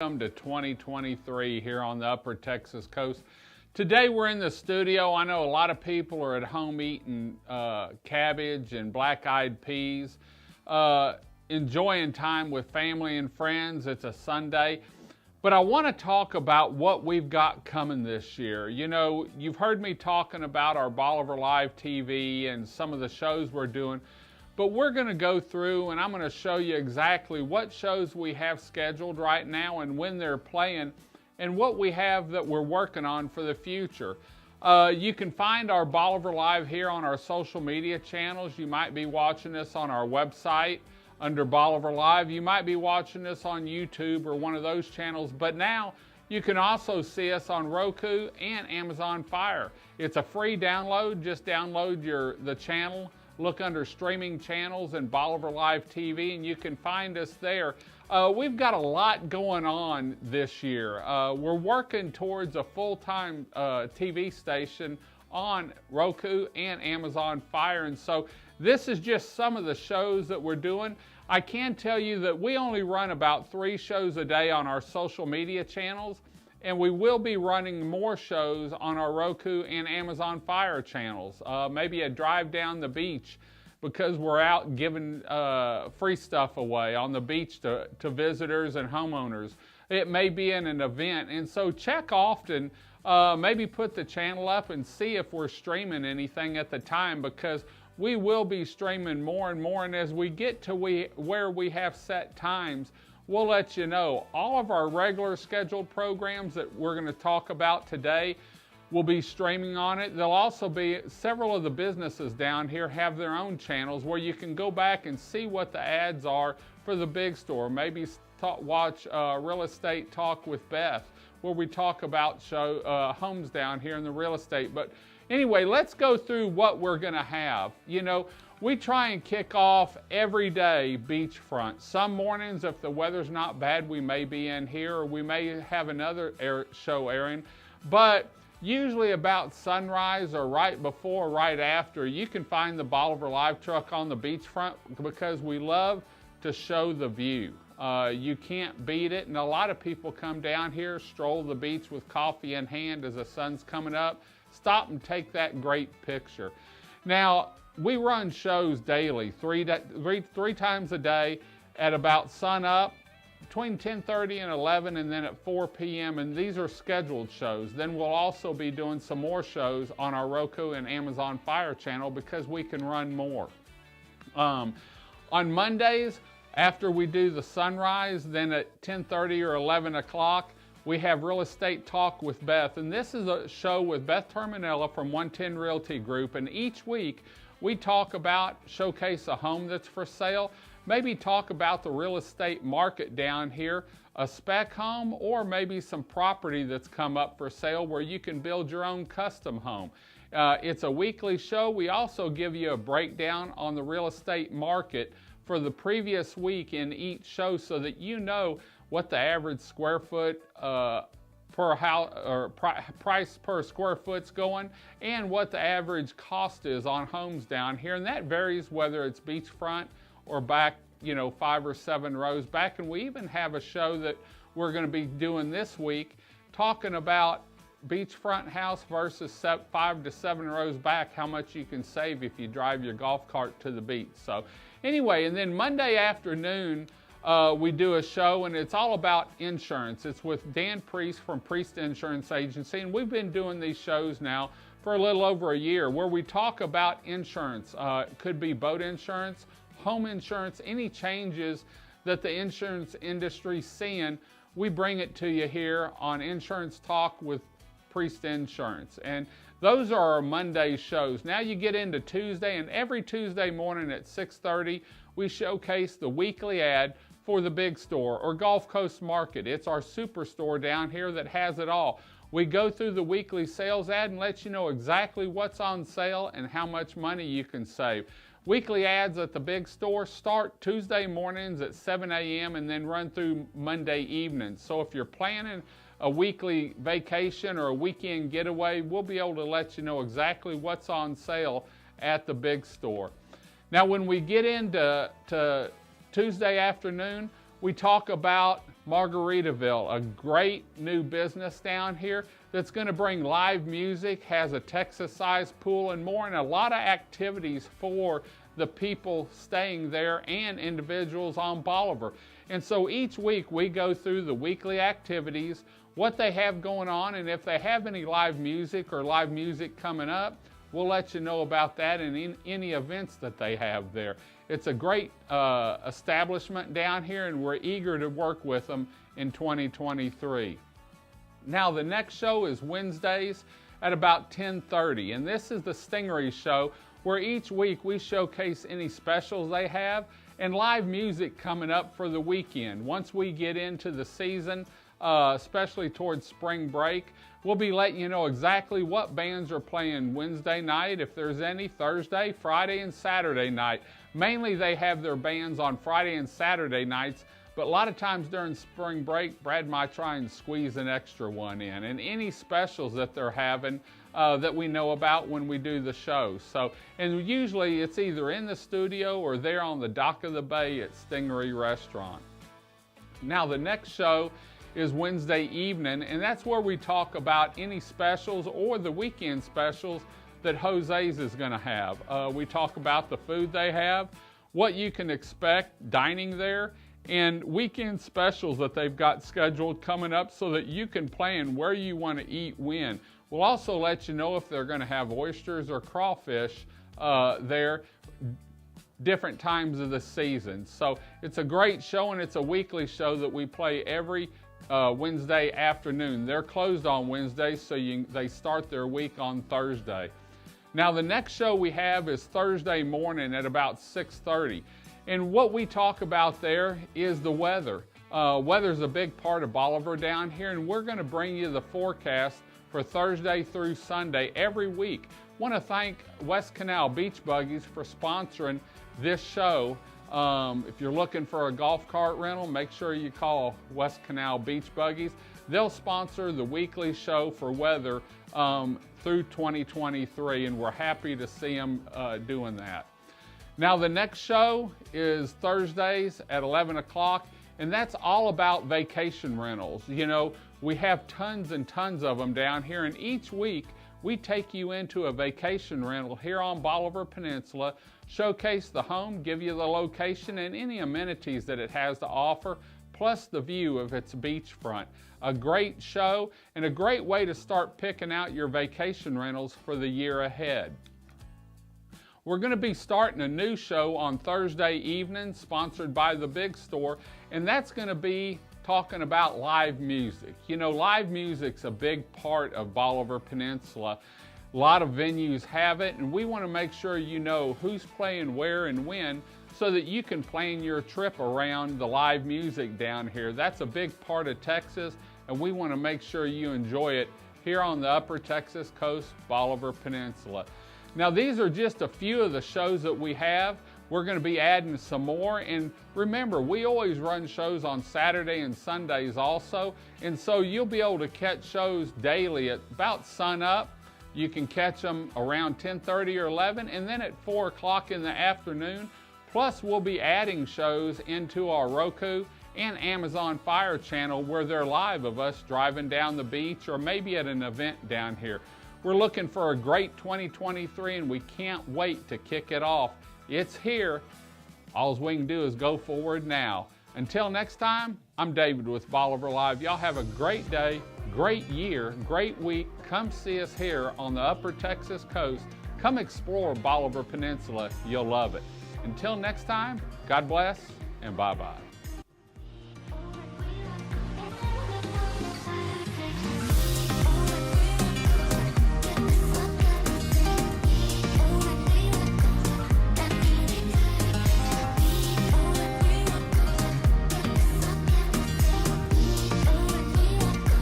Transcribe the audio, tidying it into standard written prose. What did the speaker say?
Welcome to 2023 here on the Upper Texas coast. Today we're in the studio. I know a lot of people are at home eating cabbage and black-eyed peas, enjoying time with family and friends. It's a Sunday. But I want to talk about what we've got coming this year. You know, you've heard me talking about our Bolivar Live TV and some of the shows we're doing. But we're going to go through and I'm going to show you exactly what shows we have scheduled right now and when they're playing and what we have that we're working on for the future. You can find our Bolivar Live here on our social media channels. You might be watching this on our website under Bolivar Live. You might be watching this on YouTube or one of those channels. But now you can also see us on Roku and Amazon Fire. It's a free download. Just download the channel. Look under streaming channels and Bolivar Live TV and you can find us there. We've got a lot going on this year. We're working towards a full-time TV station on Roku and Amazon Fire, and so this is just some of the shows that we're doing. I can tell you that we only run about 3 shows a day on our social media channels, and we will be running more shows on our Roku and Amazon Fire channels. Maybe a drive down the beach because we're out giving free stuff away on the beach to visitors and homeowners. It may be in an event, and so check often. Maybe put the channel up and see if we're streaming anything at the time, because we will be streaming more and more, and as we get to where we have set times, we'll let you know. All of our regular scheduled programs that we're going to talk about today will be streaming on it. There'll also be several of the businesses down here have their own channels where you can go back and see what the ads are for the big store. Maybe watch Real Estate Talk with Beth, where we talk about homes down here in the real estate. But anyway, let's go through what we're going to have. You know, we try and kick off every day Beachfront. Some mornings, if the weather's not bad, we may be in here or we may have another show airing. But usually about sunrise or right before, right after, you can find the Bolivar Live truck on the beachfront because we love to show the view. You can't beat it, and a lot of people come down here, stroll the beach with coffee in hand as the sun's coming up, stop and take that great picture. Now, we run shows daily, three times a day at about sun up, between 10:30 and 11, and then at 4 p.m. And these are scheduled shows. Then we'll also be doing some more shows on our Roku and Amazon Fire channel because we can run more. On Mondays, after we do the sunrise, then at 10:30 or 11 o'clock, we have Real Estate Talk with Beth. And this is a show with Beth Terminella from 110 Realty Group. And each week, we talk about, showcase a home that's for sale, maybe talk about the real estate market down here, a spec home, or maybe some property that's come up for sale where you can build your own custom home. It's a weekly show. We also give you a breakdown on the real estate market for the previous week in each show so that you know what the average square foot per house or price per square foot's going, and what the average cost is on homes down here. And that varies whether it's beachfront or back, 5 or 7 rows back. And we even have a show that we're going to be doing this week talking about beachfront house versus 5 to 7 rows back, how much you can save if you drive your golf cart to the beach. So anyway, and then Monday afternoon, we do a show, and it's all about insurance. It's with Dan Priest from Priest Insurance Agency, and we've been doing these shows now for a little over a year where we talk about insurance. It could be boat insurance, home insurance, any changes that the insurance industry's seeing. We bring it to you here on Insurance Talk with Priest Insurance. And those are our Monday shows. Now you get into Tuesday, and every Tuesday morning at 6:30, we showcase the weekly ad for the big store or Gulf Coast Market. It's our superstore down here that has it all. We go through the weekly sales ad and let you know exactly what's on sale and how much money you can save. Weekly ads at the big store start Tuesday mornings at 7 a.m. and then run through Monday evenings. So if you're planning a weekly vacation or a weekend getaway, we'll be able to let you know exactly what's on sale at the big store. Now when we get into Tuesday afternoon, we talk about Margaritaville, a great new business down here that's going to bring live music, has a Texas-sized pool and more, and a lot of activities for the people staying there and individuals on Bolivar. And so each week we go through the weekly activities, what they have going on, and if they have any live music or live music coming up, we'll let you know about that and in any events that they have there. It's a great establishment down here, and we're eager to work with them in 2023. Now, the next show is Wednesdays at about 10:30, and this is the Stingery Show, where each week we showcase any specials they have and live music coming up for the weekend. Once we get into the season, especially towards spring break, we'll be letting you know exactly what bands are playing Wednesday night, if there's any, Thursday, Friday, and Saturday night. Mainly they have their bands on Friday and Saturday nights, but a lot of times during spring break, Brad might try and squeeze an extra one in, and any specials that they're having that we know about when we do the show. So, and usually it's either in the studio or there on the dock of the bay at Stingery Restaurant. Now, the next show is Wednesday evening, and that's where we talk about any specials or the weekend specials that Jose's is going to have. We talk about the food they have, what you can expect dining there, and weekend specials that they've got scheduled coming up so that you can plan where you want to eat when. We'll also let you know if they're going to have oysters or crawfish there different times of the season. So it's a great show, and it's a weekly show that we play every Wednesday afternoon. They're closed on Wednesday, so they start their week on Thursday. Now, the next show we have is Thursday morning at about 6:30. And what we talk about there is the weather. Weather's a big part of Bolivar down here, and we're going to bring you the forecast for Thursday through Sunday every week. Want to thank West Canal Beach Buggies for sponsoring this show. If you're looking for a golf cart rental, make sure you call West Canal Beach Buggies. They'll sponsor the weekly show for weather through 2023, and we're happy to see them doing that. Now, the next show is Thursdays at 11 o'clock, and that's all about vacation rentals. You know, we have tons and tons of them down here, and each week we take you into a vacation rental here on Bolivar Peninsula, showcase the home, give you the location and any amenities that it has to offer, plus the view of its beachfront. A great show and a great way to start picking out your vacation rentals for the year ahead. We're going to be starting a new show on Thursday evening, sponsored by the Big Store, and that's going to be talking about live music. You know, live music's a big part of Bolivar Peninsula. A lot of venues have it, and we want to make sure you know who's playing where and when, so that you can plan your trip around the live music down here. That's a big part of Texas, and we want to make sure you enjoy it here on the Upper Texas Coast, Bolivar Peninsula. Now, these are just a few of the shows that we have. We're going to be adding some more, and remember, we always run shows on Saturday and Sundays also, and so you'll be able to catch shows daily at about sun up. You can catch them around 10:30 or 11, and then at 4 o'clock in the afternoon. Plus, we'll be adding shows into our Roku and Amazon Fire channel where they're live of us driving down the beach or maybe at an event down here. We're looking for a great 2023, and we can't wait to kick it off. It's here. All we can do is go forward now. Until next time, I'm David with Bolivar Live. Y'all have a great day, great year, great week. Come see us here on the Upper Texas Coast. Come explore Bolivar Peninsula. You'll love it. Until next time, God bless and bye-bye.